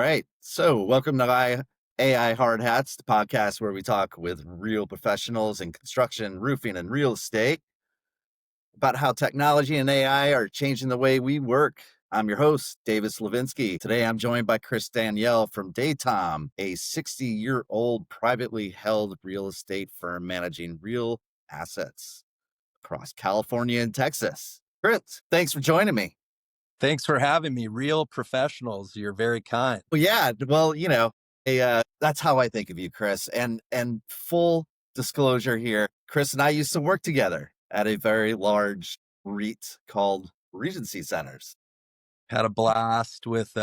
right. So, welcome to AI Hard Hats, the podcast where we talk with real professionals in construction, roofing, and real estate about how technology and AI are changing the way we work. I'm your host, David Slivinski. Today, I'm joined by Chris Daniell from Daytom, a 60-year-old privately held real estate firm managing real assets across California and Texas. Chris, thanks for joining me. Thanks for having me. Real professionals. You're very kind. Well, yeah, well, that's how I think of you, Chris. And full disclosure here, Chris and I used to work together at a very large REIT called Regency Centers. Had a blast with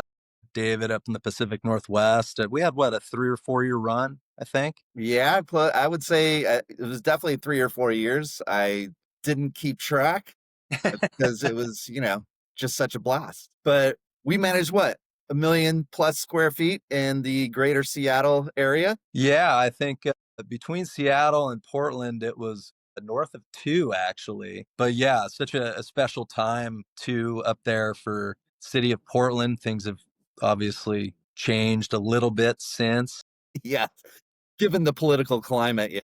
David up in the Pacific Northwest. We had a 3 or 4 year run, I think. Yeah, I would say it was definitely 3 or 4 years. I didn't keep track because it was, just such a blast. But we managed what? 1 million+ square feet in the greater Seattle area. Yeah, I think between Seattle and Portland, it was north of two, actually. But yeah, such a special time to up there for city of Portland. Things have obviously changed a little bit since. Yeah, given the political climate. Yeah.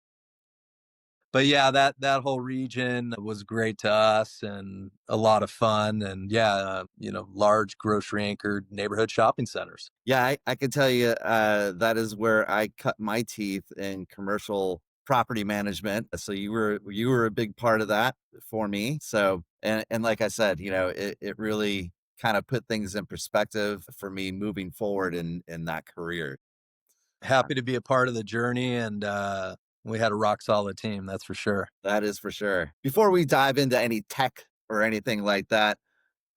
But yeah, that whole region was great to us and a lot of fun. And yeah, large grocery anchored neighborhood shopping centers. Yeah, I can tell you that is where I cut my teeth in commercial property management. So you were a big part of that for me. So and like I said, it really kind of put things in perspective for me moving forward in that career. Happy to be a part of the journey, and we had a rock solid team, that's for sure. That is for sure. Before we dive into any tech or anything like that,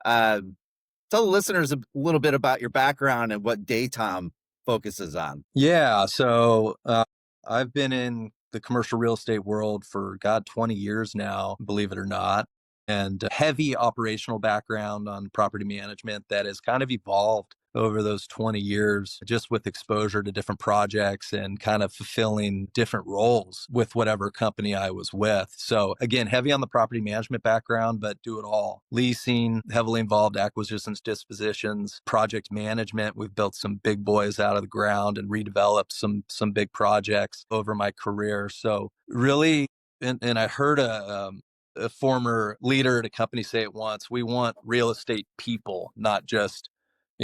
uh, tell the listeners a little bit about your background and what Daytom focuses on. Yeah, so I've been in the commercial real estate world for 20 years now, believe it or not, and a heavy operational background on property management that has kind of evolved over those 20 years, just with exposure to different projects and kind of fulfilling different roles with whatever company I was with. So again, heavy on the property management background, but do it all. Leasing, heavily involved acquisitions, dispositions, project management. We've built some big boys out of the ground and redeveloped some big projects over my career. So really, and I heard a former leader at a company say it once, we want real estate people, not just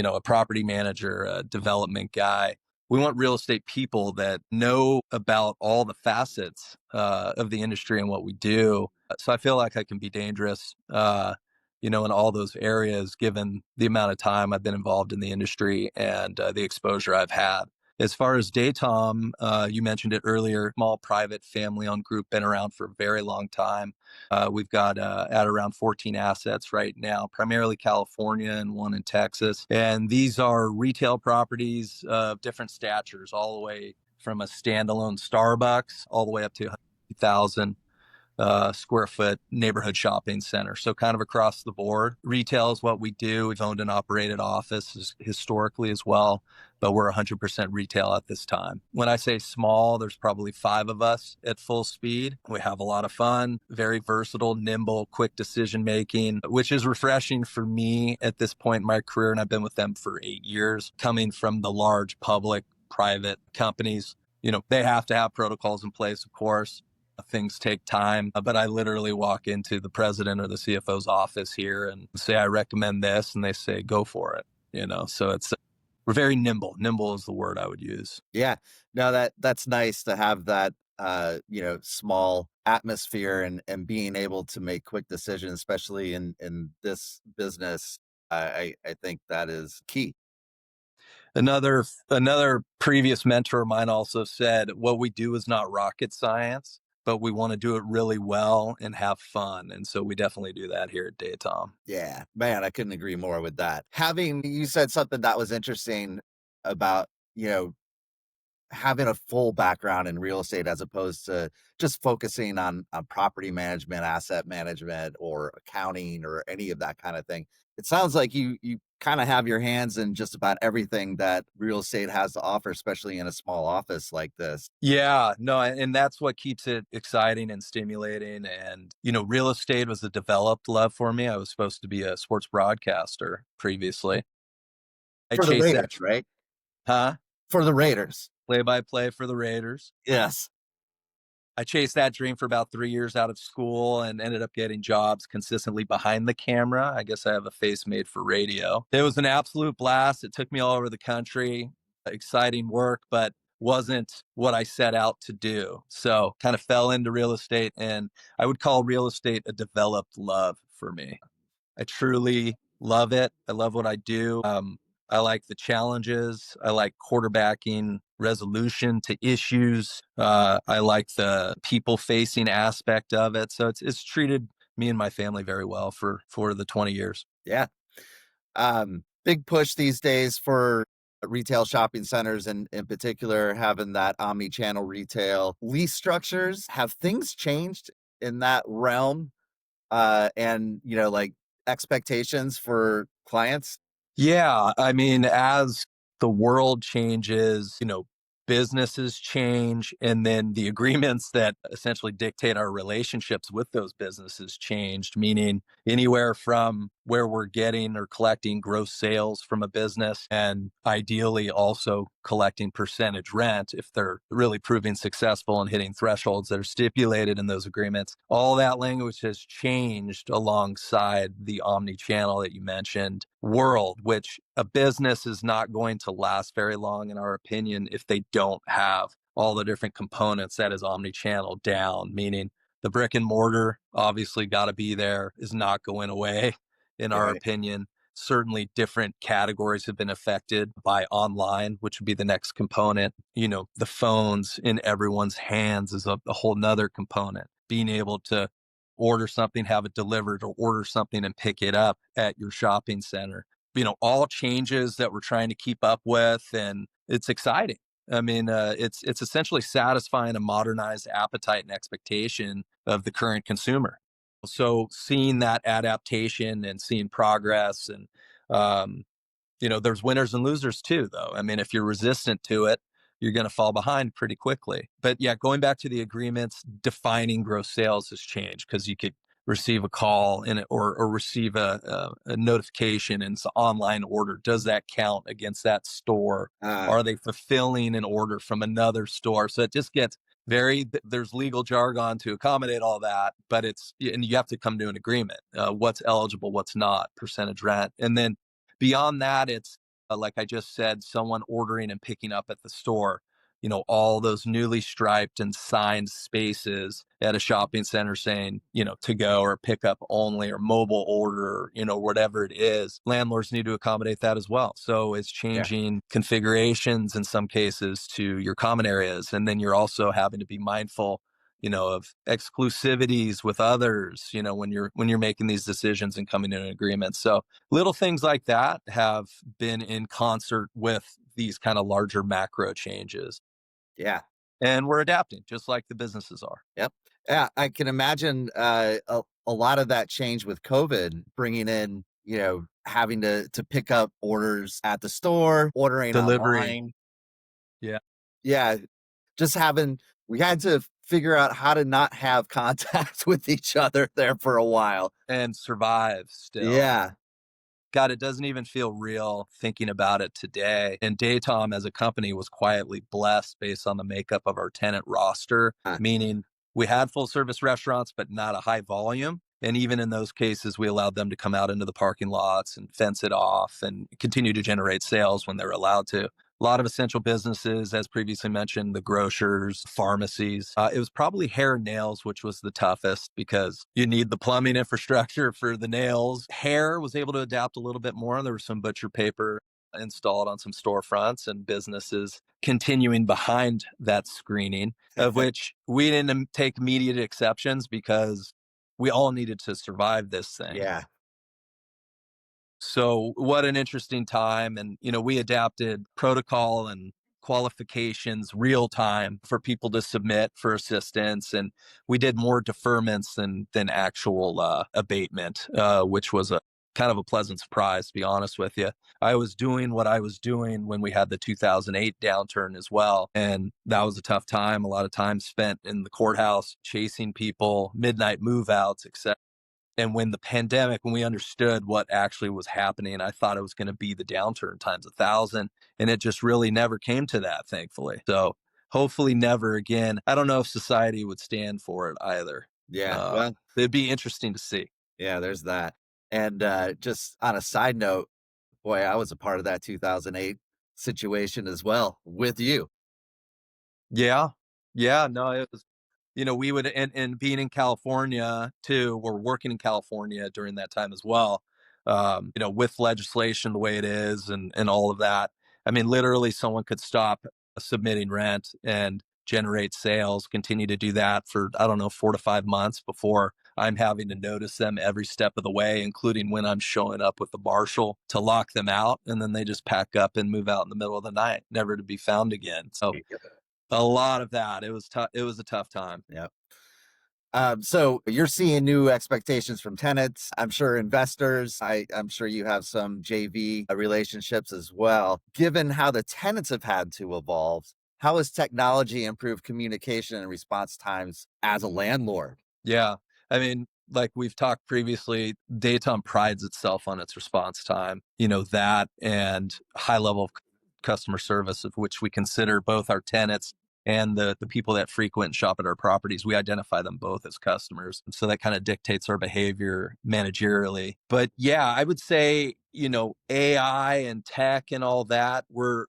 a property manager, a development guy. We want real estate people that know about all the facets of the industry and what we do. So I feel like I can be dangerous, in all those areas, given the amount of time I've been involved in the industry and the exposure I've had. As far as Daytom, you mentioned it earlier, small private family-owned group, been around for a very long time. We've got at around 14 assets right now, primarily California and one in Texas. And these are retail properties of different statures, all the way from a standalone Starbucks all the way up to 100,000 square foot neighborhood shopping center. So kind of across the board. Retail is what we do. We've owned and operated offices historically as well, but we're 100% retail at this time. When I say small, there's probably 5 of us at full speed. We have a lot of fun, very versatile, nimble, quick decision making, which is refreshing for me at this point in my career. And I've been with them for 8 years, coming from the large public, private companies. They have to have protocols in place, of course. Things take time, but I literally walk into the president or the CFO's office here and say, I recommend this. And they say, go for it. So we're very nimble. Nimble is the word I would use. Yeah. No, that's nice to have that small atmosphere and being able to make quick decisions, especially in this business. I think that is key. Another previous mentor of mine also said, what we do is not rocket science, but we want to do it really well and have fun. And so we definitely do that here at Daytom. Yeah, man, I couldn't agree more with that. You said something that was interesting about, having a full background in real estate as opposed to just focusing on property management, asset management, or accounting or any of that kind of thing. It sounds like you kind of have your hands in just about everything that real estate has to offer, especially in a small office like this. Yeah, no, and that's what keeps it exciting and stimulating. And, real estate was a developed love for me. I was supposed to be a sports broadcaster previously. I For the chased that. Raiders, right? Huh? For the Raiders. Play-by-play for the Raiders. Yes. I chased that dream for about 3 years out of school and ended up getting jobs consistently behind the camera. I guess I have a face made for radio. It was an absolute blast. It took me all over the country. Exciting work, but wasn't what I set out to do. So kind of fell into real estate, and I would call real estate a developed love for me. I truly love it. I love what I do. I like the challenges. I like quarterbacking resolution to issues. I like the people facing aspect of it. So it's treated me and my family very well for the 20 years. Yeah. Big push these days for retail shopping centers, and in particular having that omni-channel retail lease structures. Have things changed in that realm? And like expectations for clients? Yeah, I mean, as the world changes, businesses change, and then the agreements that essentially dictate our relationships with those businesses changed, meaning anywhere from where we're getting or collecting gross sales from a business and ideally also collecting percentage rent if they're really proving successful and hitting thresholds that are stipulated in those agreements. All that language has changed alongside the omni-channel that you mentioned world, which a business is not going to last very long, in our opinion, if they don't have all the different components that is omni-channel down, meaning the brick and mortar obviously got to be there, is not going away, in our Right. opinion. Certainly different categories have been affected by online, which would be the next component. The phones in everyone's hands is a whole nother component. Being able to order something, have it delivered, or order something and pick it up at your shopping center. All changes that we're trying to keep up with, and it's exciting. I mean, it's essentially satisfying a modernized appetite and expectation of the current consumer. So seeing that adaptation and seeing progress, and um, there's winners and losers too, though. I mean, if you're resistant to it, you're going to fall behind pretty quickly. But yeah, going back to the agreements, defining gross sales has changed because you could receive a call in it, or receive a notification, and it's an online order. Does that count against that store? Uh, Are they fulfilling an order from another store? So it just gets there's legal jargon to accommodate all that, but and you have to come to an agreement. What's eligible, what's not, percentage rent. And then beyond that, it's like I just said, someone ordering and picking up at the store. All those newly striped and signed spaces at a shopping center saying, to go or pick up only or mobile order, whatever it is. Landlords need to accommodate that as well. So it's yeah. changing configurations in some cases to your common areas. And then you're also having to be mindful of exclusivities with others, when you're making these decisions and coming to an agreement. So little things like that have been in concert with these kind of larger macro changes. Yeah. And we're adapting just like the businesses are. Yep. Yeah. I can imagine a lot of that change with COVID bringing in, having to pick up orders at the store, ordering Delivery. online. Yeah. Yeah. Just we had to figure out how to not have contact with each other there for a while. And survive still. Yeah. God, it doesn't even feel real thinking about it today. And Daytom as a company was quietly blessed based on the makeup of our tenant roster, Uh, meaning we had full service restaurants, but not a high volume. And even in those cases, we allowed them to come out into the parking lots and fence it off and continue to generate sales when they're allowed to. A lot of essential businesses, as previously mentioned, the grocers, pharmacies. It was probably hair and nails, which was the toughest because you need the plumbing infrastructure for the nails. Hair was able to adapt a little bit more. There was some butcher paper installed on some storefronts and businesses continuing behind that screening, of which we didn't take immediate exceptions because we all needed to survive this thing. yeah. So what an interesting time. And, we adapted protocol and qualifications real time for people to submit for assistance. And we did more deferments than actual abatement, which was a kind of a pleasant surprise, to be honest with you. I was doing what I was doing when we had the 2008 downturn as well. And that was a tough time. A lot of time spent in the courthouse chasing people, midnight move outs, etc. And when the pandemic, when we understood what actually was happening, I thought it was going to be the downturn times 1,000. And it just really never came to that, thankfully. So hopefully never again. I don't know if society would stand for it either. Yeah. Well, It'd be interesting to see. yeah, there's that. And just on a side note, boy, I was a part of that 2008 situation as well with you. Yeah. Yeah. No, it was, we would, and being in California too, we're working in California during that time as well. With legislation the way it is and all of that. I mean, literally someone could stop submitting rent and generate sales, continue to do that for, I don't know, 4 to 5 months before I'm having to notice them every step of the way, including when I'm showing up with the marshal to lock them out. And then they just pack up and move out in the middle of the night, never to be found again. So a lot of that. It was tough. It was a tough time. Yep. So you're seeing new expectations from tenants. I'm sure investors. I'm sure you have some JV relationships as well. Given how the tenants have had to evolve, how has technology improved communication and response times as a landlord? Yeah. I mean, like we've talked previously, Daytom prides itself on its response time, that and high level of customer service, of which we consider both our tenants and the people that frequent and shop at our properties. We identify them both as customers. And so that kind of dictates our behavior managerially. But yeah, I would say, AI and tech and all that, we're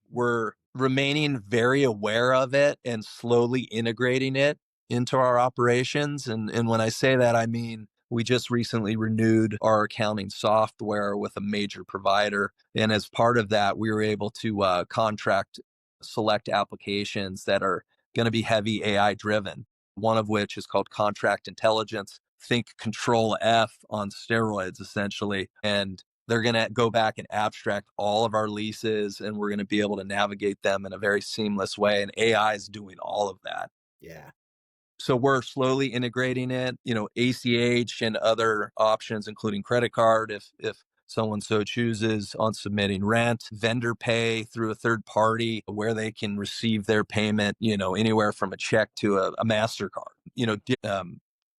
remaining very aware of it and slowly integrating it into our operations. And when I say that, I mean, we just recently renewed our accounting software with a major provider. And as part of that, we were able to contract select applications that are going to be heavy AI driven, one of which is called contract intelligence. Think Control F on steroids, essentially. And they're going to go back and abstract all of our leases, and we're going to be able to navigate them in a very seamless way. And AI is doing all of that. Yeah. So we're slowly integrating it, ACH and other options, including credit card, if someone so chooses, on submitting rent, vendor pay through a third party where they can receive their payment, anywhere from a check to a MasterCard,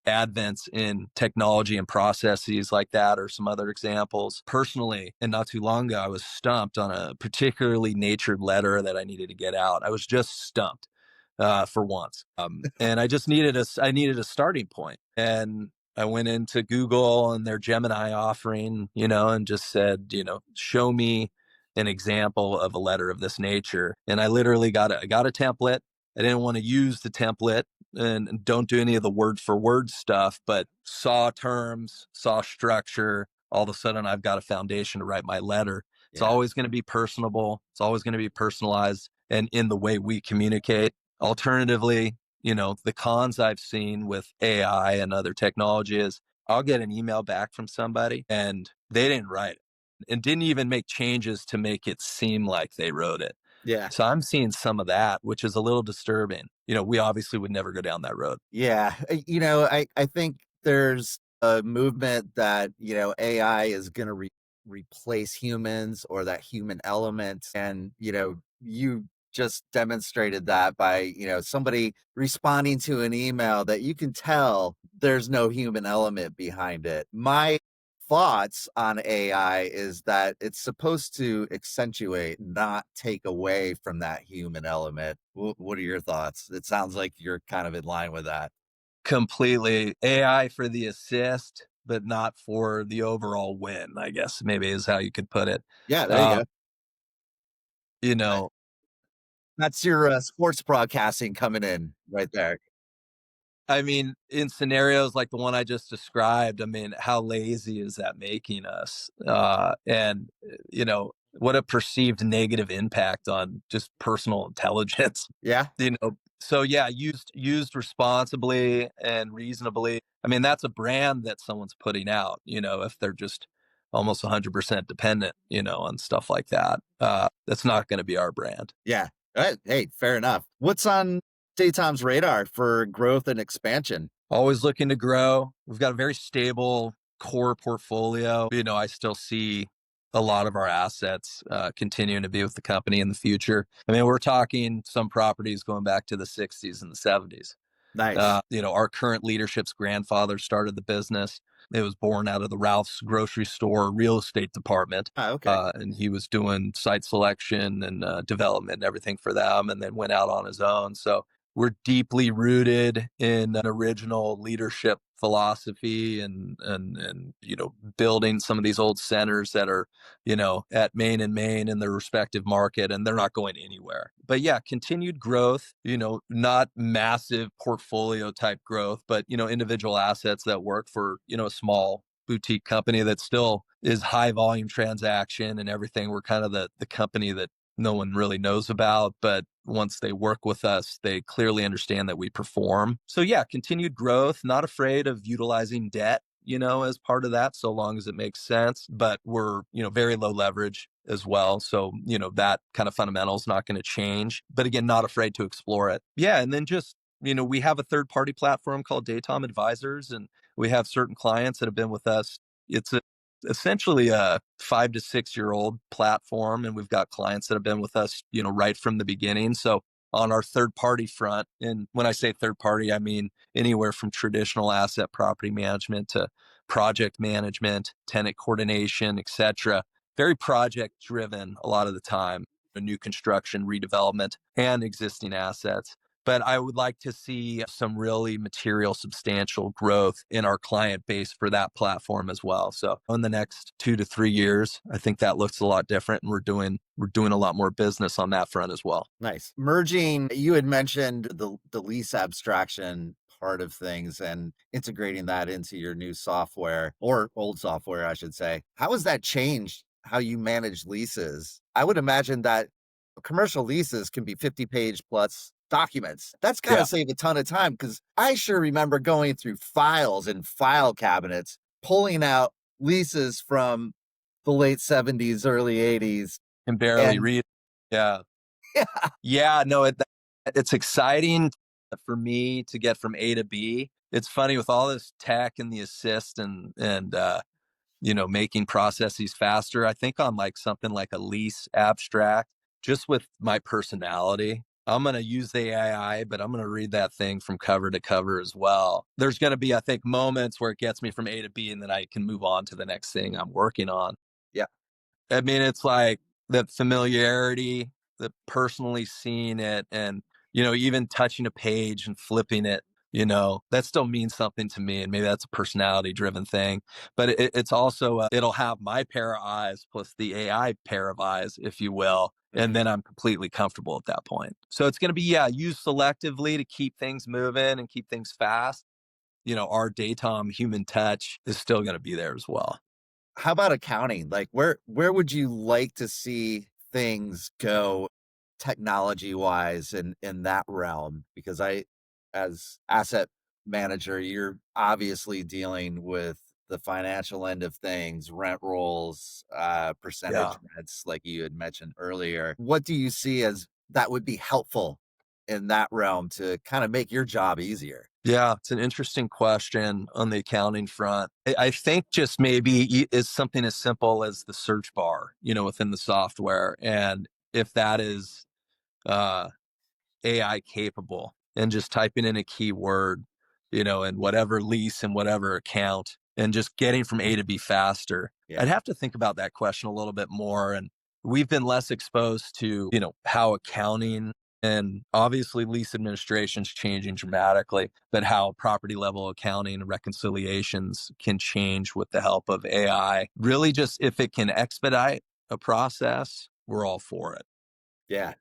advents in technology and processes like that are some other examples. Personally, and not too long ago, I was stumped on a particularly natured letter that I needed to get out. I was just stumped for once. And I needed a starting point. And I went into Google and their Gemini offering, and just said, show me an example of a letter of this nature. And I literally I got a template. I didn't want to use the template and don't do any of the word for word stuff, but saw terms, saw structure. All of a sudden, I've got a foundation to write my letter. It's Yeah. always going to be personable. It's always going to be personalized and in the way we communicate. Alternatively, the cons I've seen with AI and other technology is I'll get an email back from somebody and they didn't write it and didn't even make changes to make it seem like they wrote it. Yeah. So I'm seeing some of that, which is a little disturbing. We obviously would never go down that road. Yeah. I think there's a movement that, AI is going to replace humans or that human element. And, you just demonstrated that by, somebody responding to an email that you can tell there's no human element behind it. My thoughts on AI is that it's supposed to accentuate, not take away from that human element. What are your thoughts? It sounds like you're kind of in line with that. Completely AI for the assist, but not for the overall win, I guess maybe is how you could put it. Yeah, there you Uh, go. you Uh, know, That's your sports broadcasting coming in right there. I mean, in scenarios like the one I just described, I mean, how lazy is that making us? What a perceived negative impact on just personal intelligence. Yeah, So yeah, used responsibly and reasonably. I mean, that's a brand that someone's putting out, if they're just almost 100% dependent, on stuff like that. That's not going to be our brand. yeah. Hey, fair enough. What's on Daytom's radar for growth and expansion? Always looking to grow. We've got a very stable core portfolio. I still see a lot of our assets continuing to be with the company in the future. I mean, we're talking some properties going back to the 60s and the 70s. Nice. Our current leadership's grandfather started the business. It was born out of the Ralph's grocery store real estate department. Ah, okay. And he was doing site selection and development and everything for them, and then went out on his own. So we're deeply rooted in an original leadership philosophy, and building some of these old centers that are at Main and Main in their respective market, and they're not going anywhere. But yeah, continued growth, not massive portfolio type growth, but individual assets that work for a small boutique company that still is high volume transaction and everything. We're kind of the company that no one really knows about, but once they work with us, they clearly understand that we perform. So yeah, continued growth, not afraid of utilizing debt, as part of that, so long as it makes sense. But we're, very low leverage as well. So, that kind of fundamental is not going to change. But again, not afraid to explore it. Yeah. And then just, we have a third party platform called Daytom Advisors, and we have certain clients that have been with us. It's essentially a 5 to 6 year old platform, and we've got clients that have been with us right from the beginning. So on our third party front, and when I say third party, I mean anywhere from traditional asset property management to project management, tenant coordination, etc. Very project driven a lot of the time, new construction, redevelopment, and existing assets. But I would like to see some really material, substantial growth in our client base for that platform as well. So in the next 2 to 3 years, I think that looks a lot different, and we're doing a lot more business on that front as well. Nice. Merging, you had mentioned the lease abstraction part of things and integrating that into your new software, or old software, I should say. How has that changed how you manage leases? I would imagine that commercial leases can be 50-page plus documents. That's got to Yeah, save a ton of time, because I sure remember going through files and file cabinets, pulling out leases from the late 70s, early 80s. can barely And read. Yeah. Yeah, no, it's exciting for me to get from A to B. It's funny with all this tech and the assist and making processes faster. I think on like something like a lease abstract, just with my personality, I'm going to use the AI, but I'm going to read that thing from cover to cover as well. There's going to be, I think, moments where it gets me from A to B, and then I can move on to the next thing I'm working on. yeah. I mean, it's like the familiarity, the personally seeing it, and even touching a page and flipping it, that still means something to me. And maybe that's a personality driven thing, but it's also, it'll have my pair of eyes plus the AI pair of eyes, if you will. And Mhm. then I'm completely comfortable at that point. So it's going to be, yeah, used selectively to keep things moving and keep things fast. Our Daytom human touch is still going to be there as well. How about accounting? Like, where would you like to see things go technology wise in that realm? Because as asset manager, you're obviously dealing with the financial end of things, rent rolls, percentage Yeah. rents, like you had mentioned earlier. What do you see as that would be helpful in that realm to kind of make your job easier? Yeah, it's an interesting question on the accounting front. I think just maybe is something as simple as the search bar, within the software. And if that is uh, AI capable, and just typing in a keyword, and whatever lease and whatever account, and just getting from A to B faster. Yeah. I'd have to think about that question a little bit more. And we've been less exposed to, how accounting and obviously lease administration is changing dramatically, but how property level accounting and reconciliations can change with the help of AI. Really, just if it can expedite a process, we're all for it. Yeah.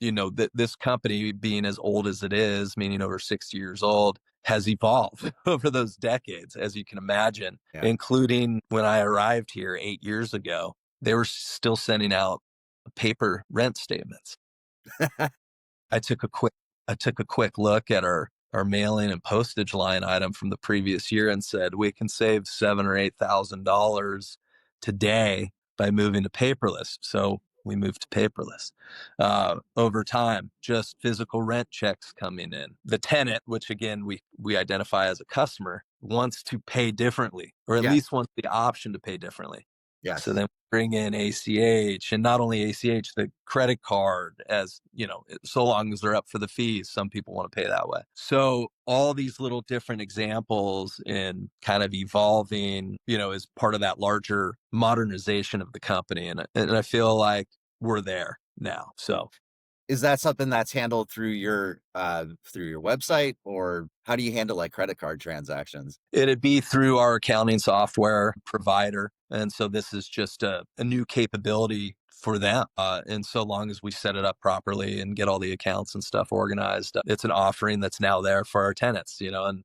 That this company being as old as it is, meaning over 60 years old, has evolved over those decades, as you can imagine, Yeah. including when I arrived here 8 years ago, they were still sending out paper rent statements. I took a quick I took a quick look at our mailing and postage line item from the previous year and said we can save $7,000 or $8,000 today by moving to paperless. So we moved to paperless. Over time, just physical rent checks coming in. The tenant, which again we identify as a customer, wants to pay differently, or at Yeah. least wants the option to pay differently. So Yes. then bring in ACH, and not only ACH, the credit card, as so long as they're up for the fees, some people want to pay that way. So all these little different examples in kind of evolving, as part of that larger modernization of the company. And I feel like we're there now. So Is that something that's handled through your website, or how do you handle like credit card transactions? it'd be through our accounting software provider. And so this is just a new capability for them. And so long as we set it up properly and get all the accounts and stuff organized, it's an offering that's now there for our tenants, and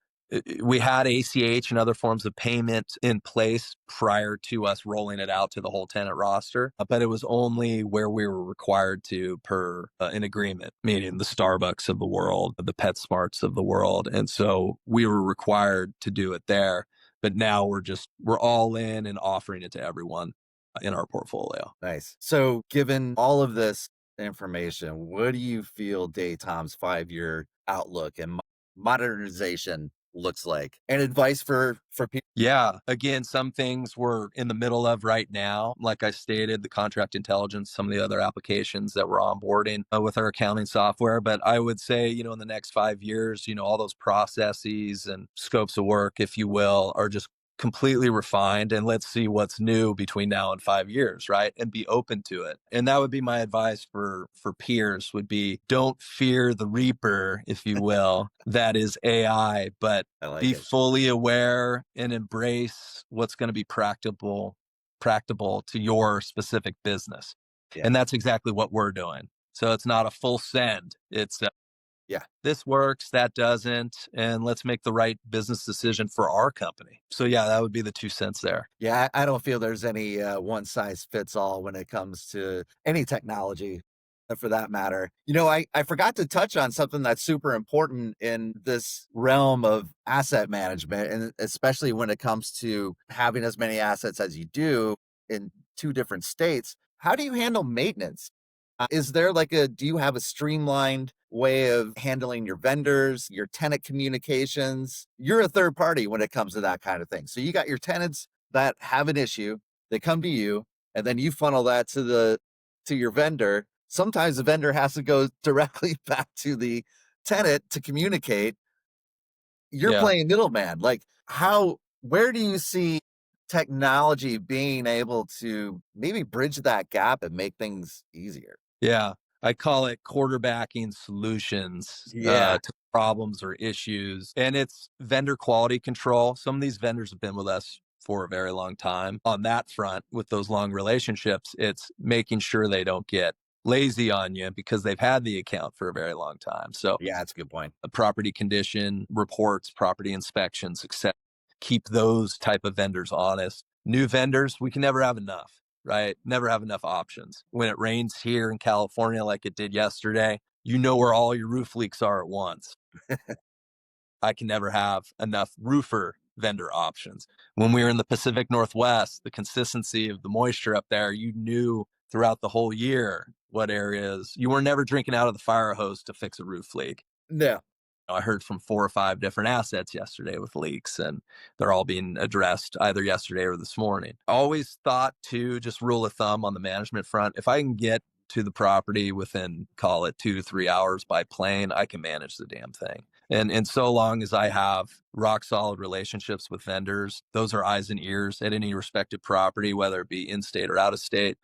we had ACH and other forms of payment in place prior to us rolling it out to the whole tenant roster, but it was only where we were required to per an agreement, meaning the Starbucks of the world, the PetSmarts of the world. And so we were required to do it there. But now we're all in and offering it to everyone in our portfolio. Nice. So, given all of this information, what do you feel Daytom's 5-year outlook and modernization looks like? And advice for people? Yeah. Again, some things we're in the middle of right now. Like I stated, the contract intelligence, some of the other applications that we're onboarding with our accounting software. But I would say, in the next 5 years, all those processes and scopes of work, if you will, are just completely refined. And let's see what's new between now and 5 years, right? And be open to it. And that would be my advice for peers would be, don't fear the reaper, if you will, that is AI, but I like be it. fully aware and embrace what's going to be practical to your specific business. Yeah. And that's exactly what we're doing. So it's not a full send. It's Yeah. this works, that doesn't, and let's make the right business decision for our company. So yeah, that would be the 2 cents there. Yeah. I don't feel there's any one size fits all when it comes to any technology, for that matter. I forgot to touch on something that's super important in this realm of asset management, and especially when it comes to having as many assets as you do in two different states. How do you handle maintenance? Do you have a streamlined way of handling your vendors, your tenant communications? You're a third party when it comes to that kind of thing. So you got your tenants that have an issue, they come to you, and then you funnel that to your vendor. Sometimes the vendor has to go directly back to the tenant to communicate. You're Yeah. playing middleman. Where do you see technology being able to maybe bridge that gap and make things easier? Yeah. I call it quarterbacking solutions Yeah. to problems or issues. And it's vendor quality control. Some of these vendors have been with us for a very long time. On that front, with those long relationships, it's making sure they don't get lazy on you because they've had the account for a very long time. So Yeah, that's a good point. property condition reports, property inspections, etc. Keep those type of vendors honest. New vendors, we can never have enough, right? Never have enough options. When it rains here in California, like it did yesterday, you know where all your roof leaks are at once. I can never have enough roofer vendor options. When we were in the Pacific Northwest, the consistency of the moisture up there, you knew throughout the whole year what areas you were never drinking out of the fire hose to fix a roof leak. No. I heard from 4 or 5 different assets yesterday with leaks, and they're all being addressed either yesterday or this morning. I always thought to just rule of thumb on the management front, if I can get to the property within, call it 2 to 3 hours by plane, I can manage the damn thing. And so long as I have rock solid relationships with vendors, those are eyes and ears at any respective property, whether it be in state or out of state.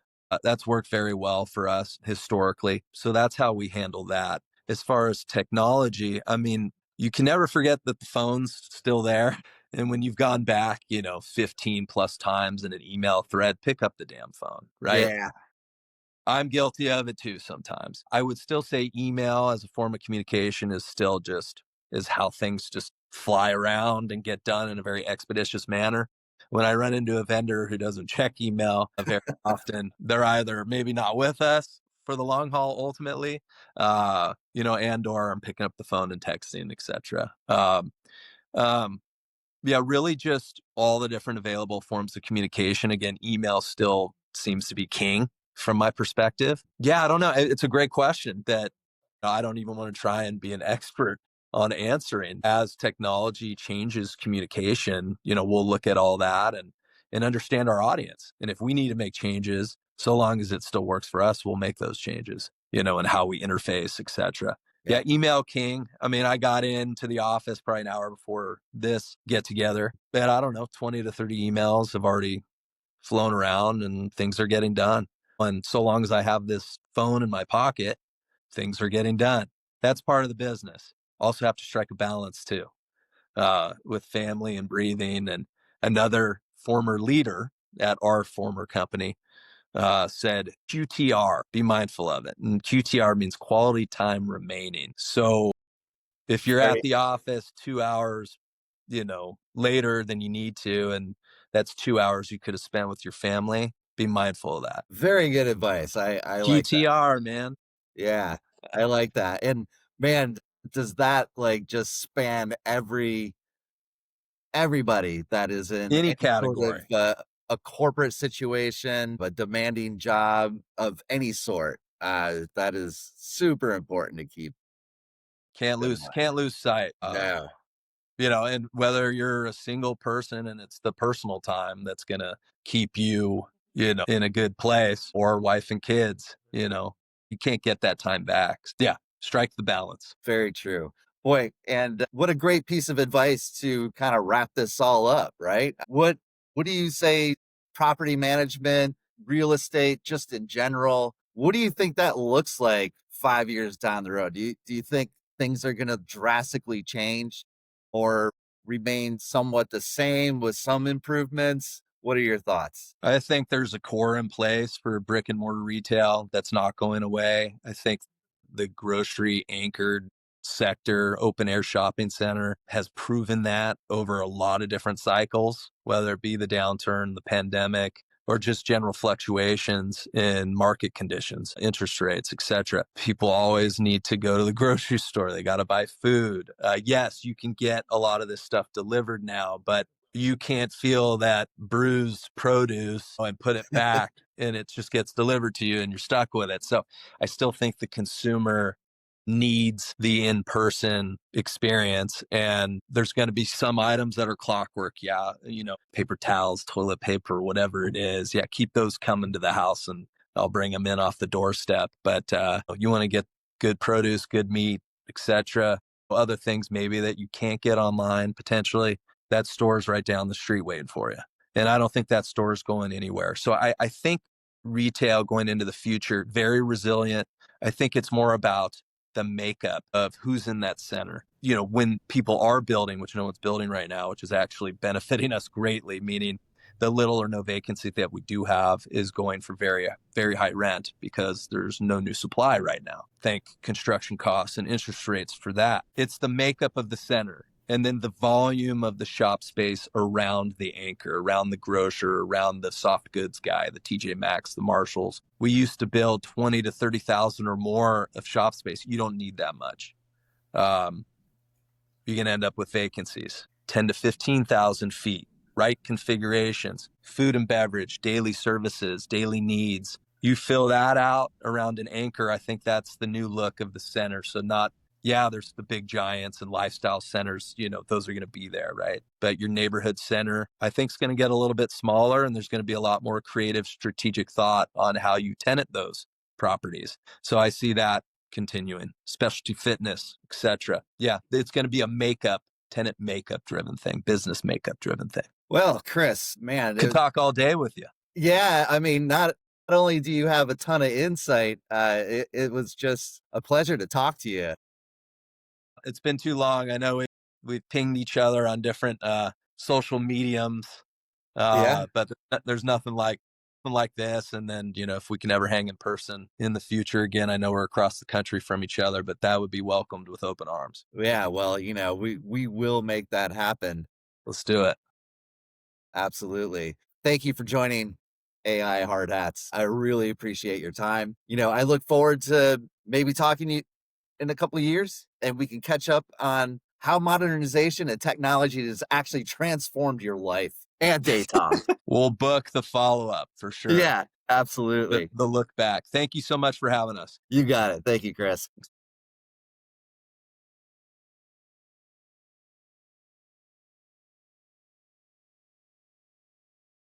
That's worked very well for us historically. So that's how we handle that. As far as technology, I mean, you can never forget that the phone's still there. And when you've gone back, 15 plus times in an email thread, pick up the damn phone, right? Yeah. I'm guilty of it too sometimes. I would still say email as a form of communication is how things just fly around and get done in a very expeditious manner. When I run into a vendor who doesn't check email very often, they're either maybe not with us for the long haul ultimately, and or I'm picking up the phone and texting, etc. Um, yeah, really just all the different available forms of communication. Again, email still seems to be king from my perspective. Yeah, I don't know. It's a great question that I don't even want to try and be an expert on answering. As technology changes communication, we'll look at all that and and understand our audience. And if we need to make changes, so long as it still works for us, we'll make those changes, and how we interface, etc. Yeah. Yeah, email king. I mean, I got into the office probably an hour before this get together, but I don't know, 20 to 30 emails have already flown around and things are getting done. And so long as I have this phone in my pocket, things are getting done. That's part of the business. Also have to strike a balance too, with family and breathing. And another former leader at our former company said QTR, be mindful of it. And QTR means quality time remaining. So if you're at Very, the office 2 hours, later than you need to, and that's 2 hours you could have spent with your family, be mindful of that. very good advice. I like that. QTR, man. Yeah, I like that. And man, does that like just span everybody that is in Any any sort of category. a corporate situation, a demanding job of any sort. That is super important to keep Can't in lose, mind. can't lose sight of, No, and whether you're a single person and it's the personal time that's going to keep you, in a good place, or wife and kids, you can't get that time back. Yeah. Strike the balance. very true. Boy, and what a great piece of advice to kind of wrap this all up, right? What do you say property management, real estate, just in general? What do you think that looks like 5 years down the road? Do you think things are going to drastically change or remain somewhat the same with some improvements? What are your thoughts? I think there's a core in place for brick and mortar retail that's not going away. I think the grocery anchored sector, open air shopping center, has proven that over a lot of different cycles, whether it be the downturn, the pandemic, or just general fluctuations in market conditions, interest rates, etc. People always need to go to the grocery store. They got to buy food. Yes, you can get a lot of this stuff delivered now, but you can't feel that bruised produce and put it back and it just gets delivered to you and you're stuck with it. So I still think the consumer needs the in-person experience, and there's going to be some items that are clockwork. Yeah, paper towels, toilet paper, whatever it is. Yeah, keep those coming to the house and I'll bring them in off the doorstep. But you want to get good produce, good meat, etc. Other things maybe that you can't get online potentially, that store's right down the street waiting for you. And I don't think that store is going anywhere. So I think retail going into the future, very resilient. I think it's more about the makeup of who's in that center. When people are building, which no one's building right now, which is actually benefiting us greatly, meaning the little or no vacancy that we do have is going for very, very high rent because there's no new supply right now. Thank construction costs and interest rates for that. It's the makeup of the center. And then the volume of the shop space around the anchor, around the grocer, around the soft goods guy, the TJ Maxx, the Marshalls. We used to build 20 to 30,000 or more of shop space. You don't need that much. You're going to end up with vacancies, 10 to 15,000 feet, right configurations, food and beverage, daily services, daily needs. You fill that out around an anchor. I think that's the new look of the center. So there's the big giants and lifestyle centers, those are going to be there, right? But your neighborhood center, I think, is going to get a little bit smaller, and there's going to be a lot more creative, strategic thought on how you tenant those properties. So I see that continuing, specialty fitness, etc. Yeah, it's going to be a tenant makeup driven thing, business makeup driven thing. Well, Chris, man, Could talk all day with you. yeah, I mean, not only do you have a ton of insight, it was just a pleasure to talk to you. It's been too long. I know we've pinged each other on different social mediums, Yeah. but there's nothing like this. And then, if we can ever hang in person in the future again, I know we're across the country from each other, but that would be welcomed with open arms. Yeah, well, we will make that happen. Let's do it. Absolutely. Thank you for joining AI Hard Hats. I really appreciate your time. I look forward to maybe talking to you in a couple of years and we can catch up on how modernization and technology has actually transformed your life and Daytom. We'll book the follow-up for sure. Yeah, absolutely. The look back. Thank you so much for having us. You got it. Thank you, Chris.